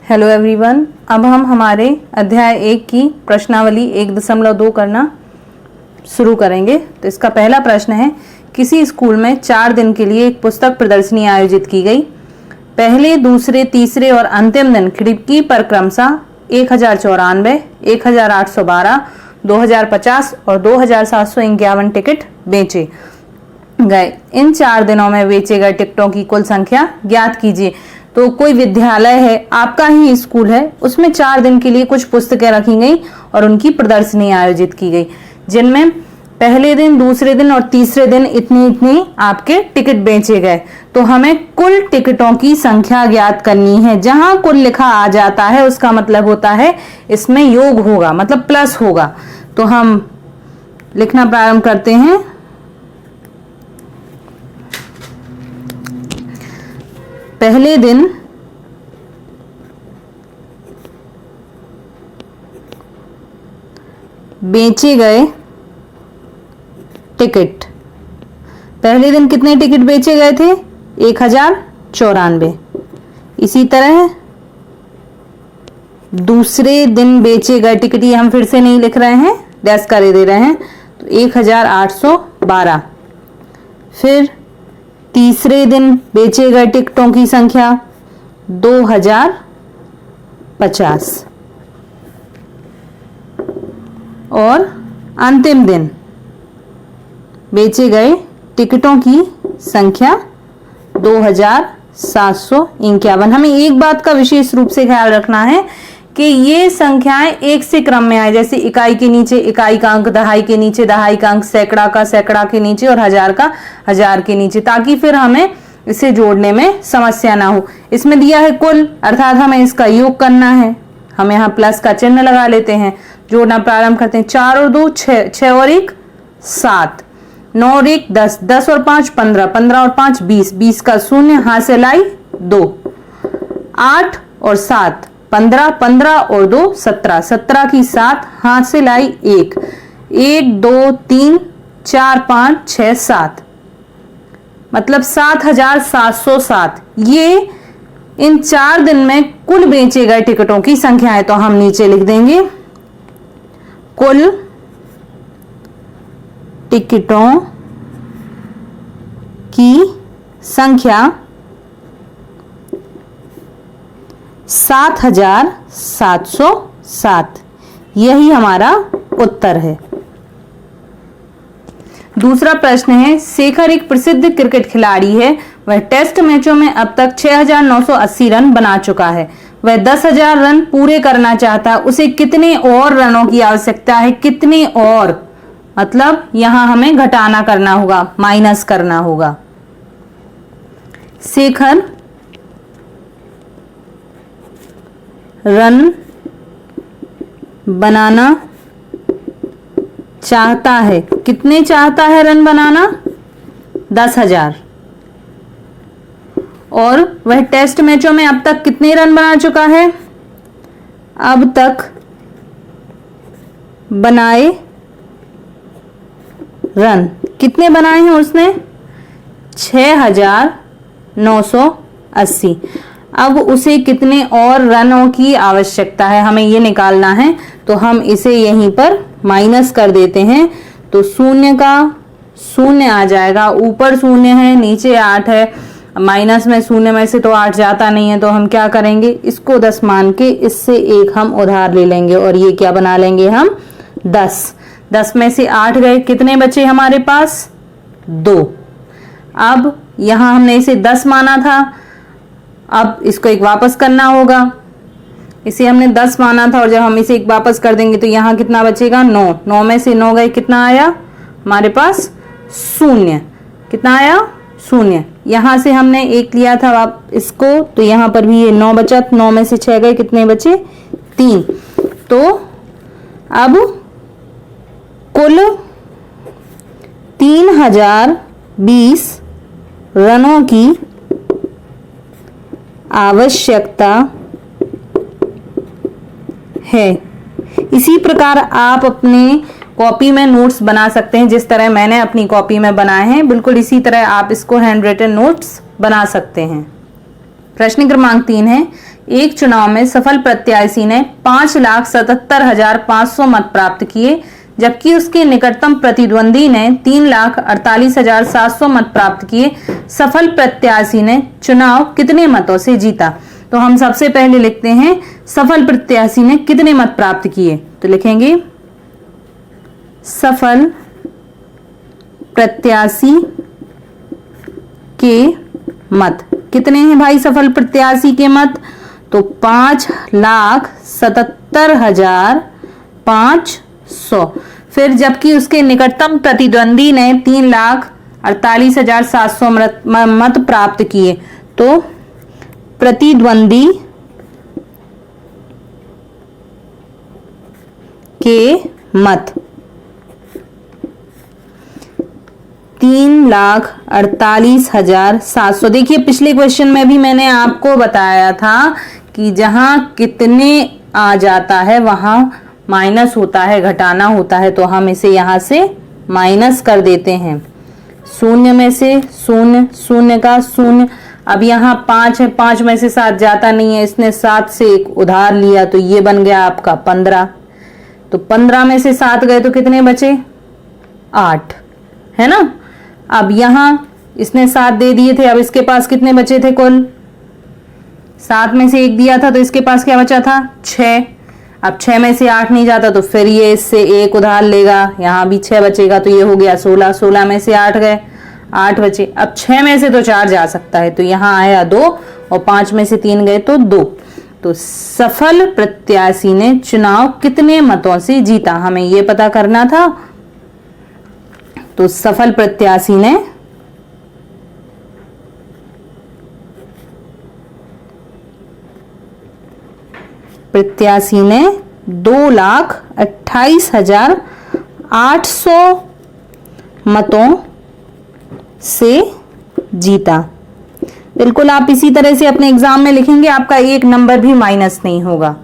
Hello everyone, अब हम हमारे अध्याय 1 की प्रश्नावली 1.2 करना शुरू करेंगे। तो इसका पहला प्रश्न है, किसी स्कूल में 4 दिन के लिए एक पुस्तक प्रदर्शनी आयोजित की गई। पहले, दूसरे, तीसरे और अंतिम दिन खिड़की पर क्रमशः 1094, 1812, 2050 और 2751 टिकट बेचे गए। इन 4 दिनों में बेचे गए टिकटों की कुल संख्या ज्ञात कीजिए। तो कोई विद्यालय है, आपका ही स्कूल है, उसमें 4 दिन के लिए कुछ पुस्तकें रखी गई और उनकी प्रदर्शनी आयोजित की गई, जिनमें पहले दिन, दूसरे दिन और तीसरे दिन इतनी आपके टिकट बेचे गए। तो हमें कुल टिकटों की संख्या ज्ञात करनी है। जहां कुल लिखा आ जाता है उसका मतलब होता है इसमें योग होगा, मतलब प्लस होगा। तो हम लिखना प्रारंभ करते हैं। पहले दिन बेचे गए टिकट, पहले दिन कितने टिकट बेचे गए थे? 1094। इसी तरह दूसरे दिन बेचे गए टिकट, ये हम फिर से नहीं लिख रहे हैं, डैश कर दे रहे हैं, तो 1812। फिर तीसरे दिन बेचे गए टिकटों की संख्या 2050 और अंतिम दिन बेचे गए टिकटों की संख्या 2751। हमें एक बात का विशेष रूप से ख्याल रखना है कि ये संख्याएं एक से क्रम में आए, जैसे इकाई के नीचे इकाई का अंक, दहाई के नीचे दहाई का अंक, सैकड़ा का सैकड़ा के नीचे और हजार का हजार के नीचे, ताकि फिर हमें इसे जोड़ने में समस्या ना हो। इसमें दिया है कुल, अर्थात हमें इसका योग करना है। हम यहाँ प्लस का चिन्ह लगा लेते हैं, जोड़ना प्रारंभ करते हैं। 4 और 2 6, 6 और 1 7, 9 और 1 10, 10 और 5 15, 15 और 5 20, 20 का शून्य हाथ से लाई 2, 8 और 7 15, 15 और 2 17, 17 की 7 हाथ से लाई 1, 1 2 3 4 5 6 7, मतलब 7707। ये इन 4 दिन में कुल बेचे गए टिकटों की संख्या है। तो हम नीचे लिख देंगे कुल टिकटों की संख्या 7707। यही हमारा उत्तर है। दूसरा प्रश्न है, शेखर एक प्रसिद्ध क्रिकेट खिलाड़ी है। वह टेस्ट मैचों में अब तक 6980 रन बना चुका है। वह 10,000 रन पूरे करना चाहता है। उसे कितने और रनों की आवश्यकता है? कितने और, मतलब यहां हमें घटाना करना होगा, माइनस करना होगा। शेखर रन बनाना चाहता है। कितने चाहता है रन बनाना? 10,000। और वह टेस्ट मैचों में अब तक कितने रन बना चुका है? अब तक बनाए रन कितने बनाए हैं उसने? 6980। अब उसे कितने और रनों की आवश्यकता है, हमें ये निकालना है। तो हम इसे यहीं पर माइनस कर देते हैं। तो शून्य का शून्य आ जाएगा, ऊपर शून्य है, नीचे 8 है, माइनस में शून्य में से तो 8 जाता नहीं है। तो हम क्या करेंगे, इसको 10 मान के इससे 1 हम उधार ले लेंगे और ये क्या बना लेंगे हम 10। 10 में से 8 गए, कितने बचे हमारे पास? 2। अब यहां हमने इसे 10 माना था, अब इसको एक वापस करना होगा। इसे हमने 10 माना था और जब हम इसे एक वापस कर देंगे तो यहाँ कितना बचेगा? 9। 9 में से 9 गए, कितना आया हमारे पास? 0। कितना आया? 0। यहाँ से हमने 1 लिया था आप इसको, तो यहाँ पर भी ये 9 बचा। 9 में से 6 गए, कितने बचे? 3। तो अब कुल 3020 रनों की आवश्यकता है। इसी प्रकार आप अपने कॉपी में नोट्स बना सकते हैं, जिस तरह मैंने अपनी कॉपी में बनाए हैं। बिल्कुल इसी तरह आप इसको हैंड रिटन नोट्स बना सकते हैं। प्रश्न क्रमांक 3 है, एक चुनाव में सफल प्रत्याशी ने 5,77,500 मत प्राप्त किए, जबकि उसके निकटतम प्रतिद्वंदी ने 3,48,700 मत प्राप्त किए। सफल प्रत्याशी ने चुनाव कितने मतों से जीता? तो हम सबसे पहले लिखते हैं सफल प्रत्याशी ने कितने मत प्राप्त किए, तो लिखेंगे सफल प्रत्याशी के मत कितने हैं भाई? सफल प्रत्याशी के मत तो 5,77,500। फिर जबकि उसके निकटतम प्रतिद्वंदी ने 3,48,700 मत प्राप्त किए, तो प्रतिद्वंदी के मत 3,48,700। देखिए पिछले क्वेश्चन में भी मैंने आपको बताया था कि जहां कितने आ जाता है वहां माइनस होता है, घटाना होता है, तो हम इसे यहां से माइनस कर देते हैं। शून्य में से शून्य, शून्य का शून्य। अब यहाँ 5 है, 5 में से 7 जाता नहीं है, इसने 7 से एक उधार लिया तो ये बन गया आपका 15। तो 15 में से 7 गए तो कितने बचे? 8, है ना। अब यहां इसने 7 दे दिए थे, अब इसके पास कितने बचे थे कुल? 7 में से 1 दिया था तो इसके पास क्या बचा था? 6। अब 6 में से 8 नहीं जाता तो फिर ये इससे 1 उधार लेगा, यहां भी 6 बचेगा, तो ये हो गया 16। 16 में से 8 गए, 8 बचे। अब 6 में से तो 4 जा सकता है, तो यहां आया 2, और 5 में से 3 गए तो 2। तो सफल प्रत्याशी ने चुनाव कितने मतों से जीता, हमें ये पता करना था। तो सफल प्रत्याशी ने प्रत्याशी ने 2,28,800 मतों से जीता। बिल्कुल आप इसी तरह से अपने एग्जाम में लिखेंगे, आपका 1 नंबर भी माइनस नहीं होगा।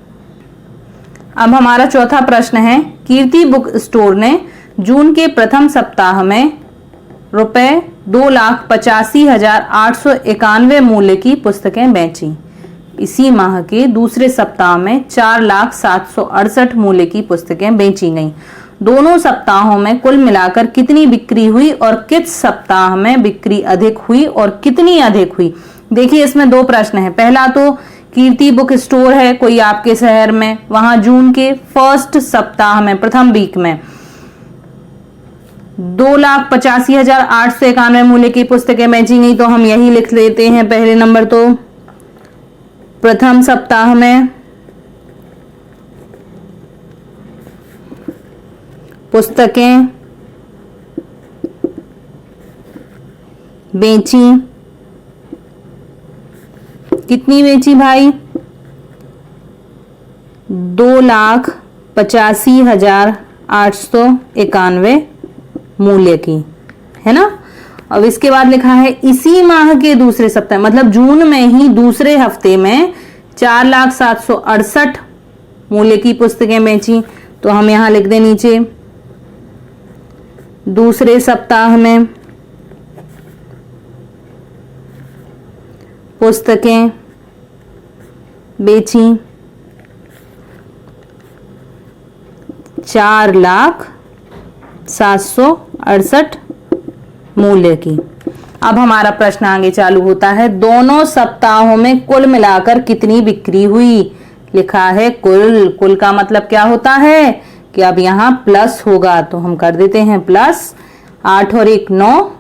अब हमारा चौथा प्रश्न है, कीर्ति बुक स्टोर ने जून के प्रथम सप्ताह में रुपए 2,85,891 मूल्य की पुस्तकें बेची। इसी माह के दूसरे सप्ताह में 4,07,68 मूल्य की पुस्तकें बेची गईं। दोनों सप्ताहों में कुल मिलाकर कितनी बिक्री हुई और किस सप्ताह में बिक्री अधिक हुई और कितनी अधिक हुई? देखिए इसमें 2 प्रश्न हैं। पहला तो कीर्ति बुक स्टोर है कोई आपके शहर में, वहां जून के फर्स्ट सप्ताह में, प्रथम वीक में 2,85,891 मूल्य की पुस्तकें बेची गई, तो हम यही लिख लेते हैं पहले नंबर। तो प्रथम सप्ताह में पुस्तकें बेची, कितनी बेची भाई? 2,85,891 मूल्य की, है ना। अब इसके बाद लिखा है इसी माह के दूसरे सप्ताह, मतलब जून में ही दूसरे हफ्ते में 4,07,68 मूल्य की पुस्तकें बेची, तो हम यहां लिख दें नीचे दूसरे सप्ताह में पुस्तकें बेची 4,07,68 मूल्य की। अब हमारा प्रश्न आगे चालू होता है, दोनों सप्ताहों में कुल मिलाकर कितनी बिक्री हुई? लिखा है कुल। कुल का मतलब क्या होता है कि अब यहाँ प्लस होगा, तो हम कर देते हैं प्लस। 8 और 1 9,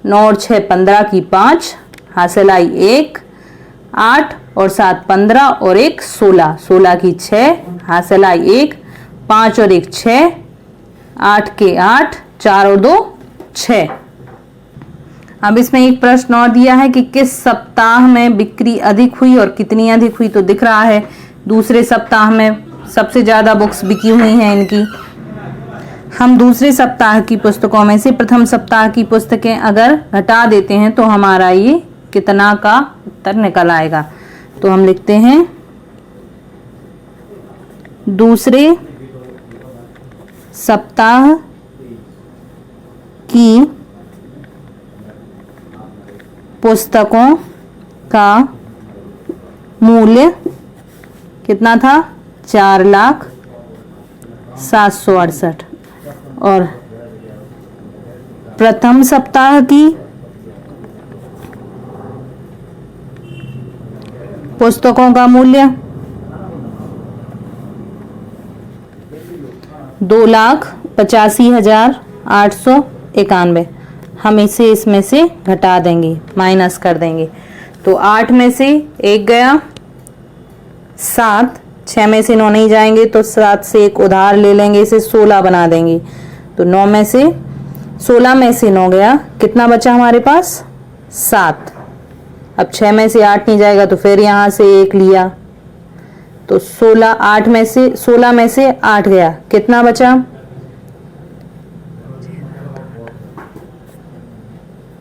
9 और 6 15 की 5, हासिल आई 1। 8 और 7 15 और 1 16, 16 की 6, हासिल आई 1। 5 और 1 6, 8 के 8, 4 और 2 6। अब इसमें एक प्रश्न और दिया है कि किस सप्ताह में बिक्री अधिक हुई और कितनी अधिक हुई, तो दिख रहा है दूसरे सप्ताह में सबसे ज्यादा बुक्स बिकी हुई हैं इनकी। हम दूसरे सप्ताह की पुस्तकों में से प्रथम सप्ताह की पुस्तकें अगर घटा देते हैं तो हमारा ये कितना का उत्तर निकल आएगा। तो हम लिखते हैं दूसरे सप्ताह की पुस्तकों का मूल्य कितना था 4,07,68 और प्रथम सप्ताह की पुस्तकों का मूल्य 2,85,891। हम इसे इसमें से घटा देंगे, माइनस कर देंगे। तो 8 में से 1 गया, 7, 6 में से 9 नहीं जाएंगे तो 7 से 1 उधार ले लेंगे, इसे 16 बना देंगे। तो 16 में से 9 गया, कितना बचा हमारे पास 7। अब 6 में से 8 नहीं जाएगा तो फिर यहां से 1 लिया, तो 16 में से 8 गया, कितना बचा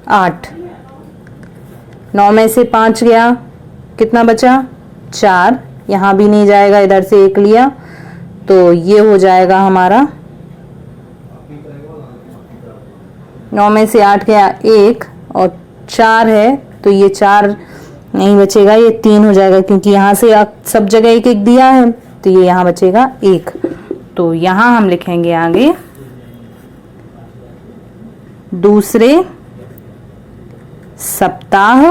8। 9 में से 5 गया, कितना बचा 4, यहां भी नहीं जाएगा, इधर से 1 लिया, तो ये हो जाएगा हमारा 9 में से 8 गया 1 और 4 है, तो ये 4 नहीं बचेगा, ये 3 हो जाएगा, क्योंकि यहां से सब जगह 1-1 दिया है, तो ये यहां बचेगा 1। तो यहां हम लिखेंगे आगे दूसरे सप्ताह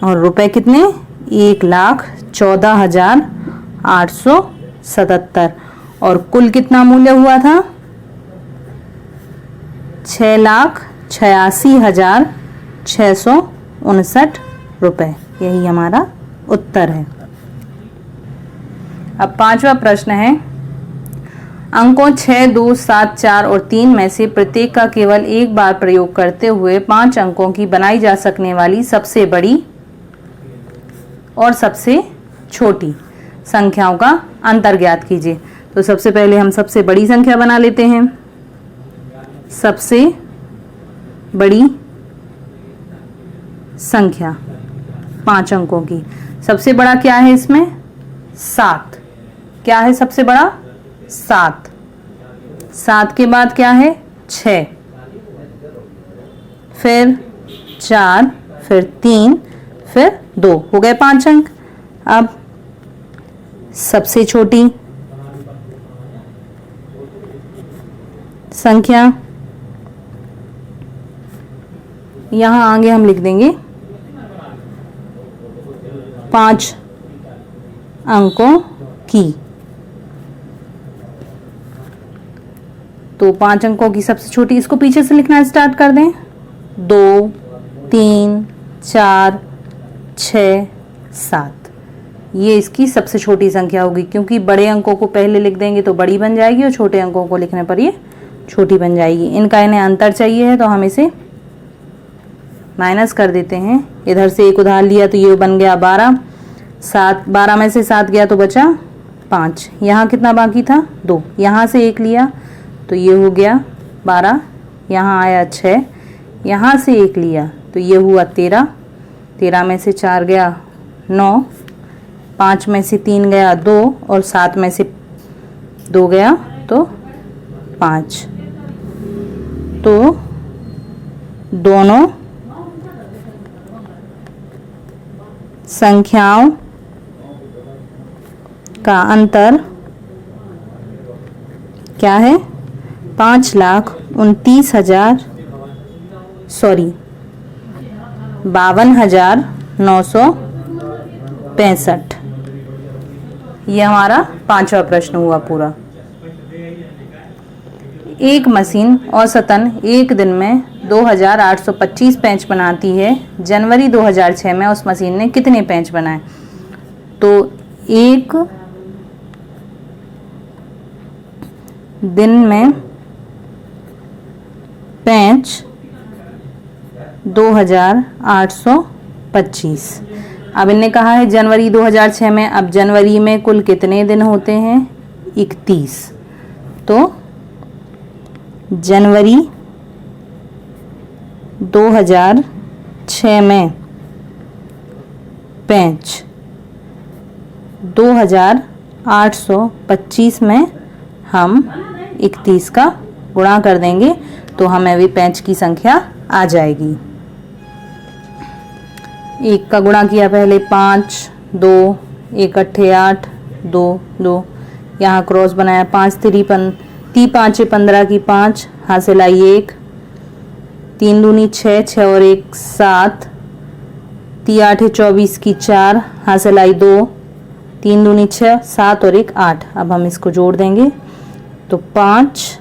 और रुपए कितने 1,14,877 और कुल कितना मूल्य हुआ था 6,86,659 रुपए। यही हमारा उत्तर है। अब 5वां प्रश्न है, अंकों 6, 2, 7, 4 और 3 में से प्रत्येक का केवल एक बार प्रयोग करते हुए 5 अंकों की बनाई जा सकने वाली सबसे बड़ी और सबसे छोटी संख्याओं का अंतर ज्ञात कीजिए। तो सबसे पहले हम सबसे बड़ी संख्या बना लेते हैं। सबसे बड़ी संख्या 5 अंकों की, सबसे बड़ा क्या है इसमें 7। क्या है सबसे बड़ा 7। 7 के बाद क्या है 6, फिर 4, फिर 3, फिर 2, हो गए 5 अंक। अब सबसे छोटी संख्या यहां आगे हम लिख देंगे 5 अंकों की। तो 5 अंकों की सबसे छोटी, इसको पीछे से लिखना स्टार्ट कर दें। 2, 3, 4, 6, 7, ये इसकी सबसे छोटी संख्या होगी, क्योंकि बड़े अंकों को पहले लिख देंगे तो बड़ी बन जाएगी और छोटे अंकों को लिखने पर ये छोटी बन जाएगी। इनका इन्हें अंतर चाहिए है तो हम इसे माइनस कर देते हैं। इधर से 1 उधार लिया तो ये बन गया 12। 12 में से 7 गया तो बचा 5। यहाँ कितना बाकी था 2, यहाँ से 1 लिया तो ये हो गया 12, यहाँ आया 6, यहाँ से 1 लिया तो ये हुआ 13। 13 में से 4 गया 9, 5 में से 3 गया 2 और 7 में से 2 गया तो 5। तो दोनों संख्याओं का अंतर क्या है 52,965। ये हमारा 5वां प्रश्न हुआ पूरा। एक मशीन औसतन एक दिन में 2,825 पेंच बनाती है। जनवरी 2006 में उस मशीन ने कितने पेंच बनाए? तो एक दिन में पेंच 2,825। अब इनने कहा है जनवरी 2006 में, अब जनवरी में कुल कितने दिन होते हैं 31। तो जनवरी 2006 में पेंच 2,825 में हम 31 का गुणा कर देंगे तो हमें भी पेंच की संख्या आ जाएगी। 1 का गुणा किया पहले 5, 2, 1 अट्ठे 8, 2 2, यहाँ क्रॉस बनाया, 5 3 5 15 की 5, हाथ से लाई 1, 3 दूनी 6, 6 और 1 7, 3 8 24 की 4, हाथ से लाई 2, 3 दूनी 6, 7 और 1 8। अब हम इसको जोड़ देंगे तो 5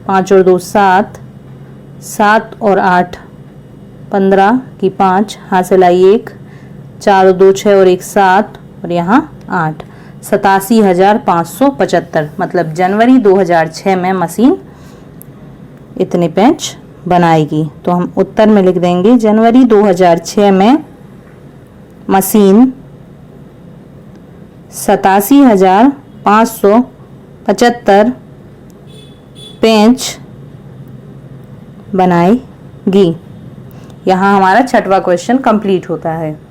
5 और 2 7, 7 और 8 15 की 5, हाथ से लाई 1, 4 और 2 6 और 1 7 और यहाँ 8, 87,575। मतलब जनवरी 2006 में मशीन इतने पेंच बनाएगी। तो हम उत्तर में लिख देंगे जनवरी 2006 में मशीन 87,575 पेंच बनाएगी। यहाँ हमारा छठवां क्वेश्चन कंप्लीट होता है।